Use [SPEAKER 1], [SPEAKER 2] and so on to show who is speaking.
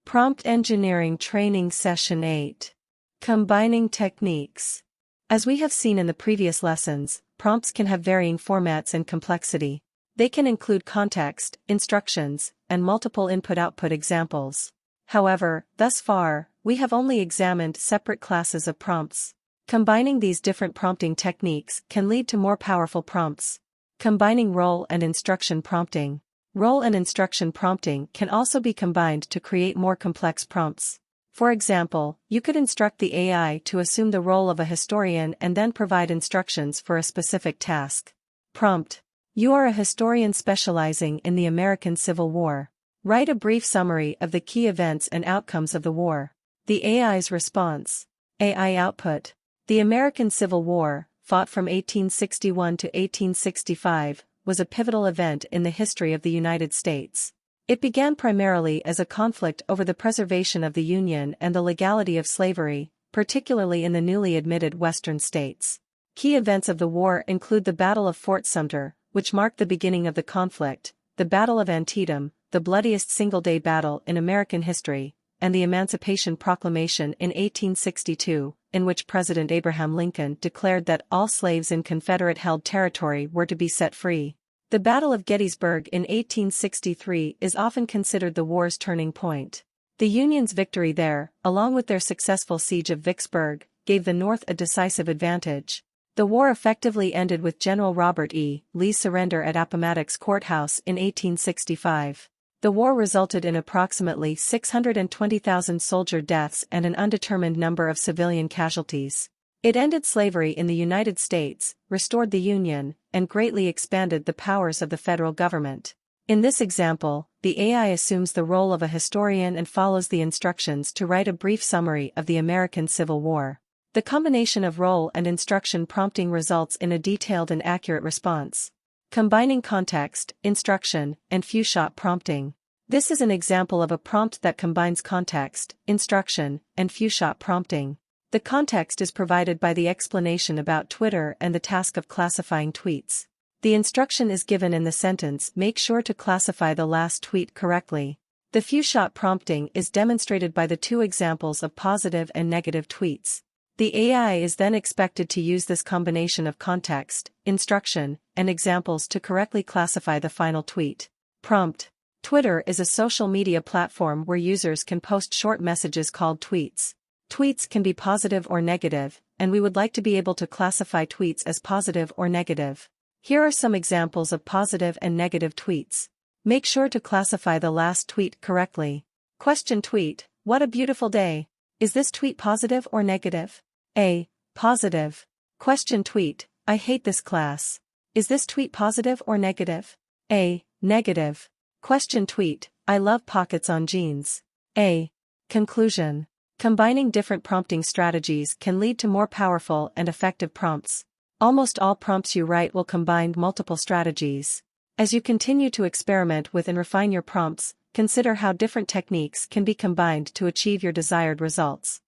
[SPEAKER 1] Prompt Engineering Training Session 8. Combining Techniques. As we have seen in the previous lessons, prompts can have varying formats and complexity. They can include context, instructions, and multiple input-output examples. However, thus far, we have only examined separate classes of prompts. Combining these different prompting techniques can lead to more powerful prompts. Combining role and instruction prompting. Role and instruction prompting can also be combined to create more complex prompts. For example, you could instruct the AI to assume the role of a historian and then provide instructions for a specific task. Prompt: You are a historian specializing in the American Civil War. Write a brief summary of the key events and outcomes of the war. The AI's response. AI output. The American Civil War, fought from 1861 to 1865, was a pivotal event in the history of the United States. It began primarily as a conflict over the preservation of the Union and the legality of slavery, particularly in the newly admitted Western states. Key events of the war include the Battle of Fort Sumter, which marked the beginning of the conflict, the Battle of Antietam, the bloodiest single-day battle in American history, and the Emancipation Proclamation in 1862, in which President Abraham Lincoln declared that all slaves in Confederate-held territory were to be set free. The Battle of Gettysburg in 1863 is often considered the war's turning point. The Union's victory there, along with their successful siege of Vicksburg, gave the North a decisive advantage. The war effectively ended with General Robert E. Lee's surrender at Appomattox Courthouse in 1865. The war resulted in approximately 620,000 soldier deaths and an undetermined number of civilian casualties. It ended slavery in the United States, restored the Union, and greatly expanded the powers of the federal government. In this example, the AI assumes the role of a historian and follows the instructions to write a brief summary of the American Civil War. The combination of role and instruction prompting results in a detailed and accurate response. Combining context, instruction, and few-shot prompting. This is an example of a prompt that combines context, instruction, and few-shot prompting. The context is provided by the explanation about Twitter and the task of classifying tweets. The instruction is given in the sentence, "Make sure to classify the last tweet correctly." The few-shot prompting is demonstrated by the two examples of positive and negative tweets. The AI is then expected to use this combination of context, instruction, and examples to correctly classify the final tweet. Prompt. Twitter is a social media platform where users can post short messages called tweets. Tweets can be positive or negative, and we would like to be able to classify tweets as positive or negative. Here are some examples of positive and negative tweets. Make sure to classify the last tweet correctly. Question tweet: What a beautiful day. Is this tweet positive or negative? A. Positive. Question tweet: I hate this class. Is this tweet positive or negative? A. Negative. Question tweet: I love pockets on jeans. A. Conclusion. Combining different prompting strategies can lead to more powerful and effective prompts. Almost all prompts you write will combine multiple strategies. As you continue to experiment with and refine your prompts, consider how different techniques can be combined to achieve your desired results.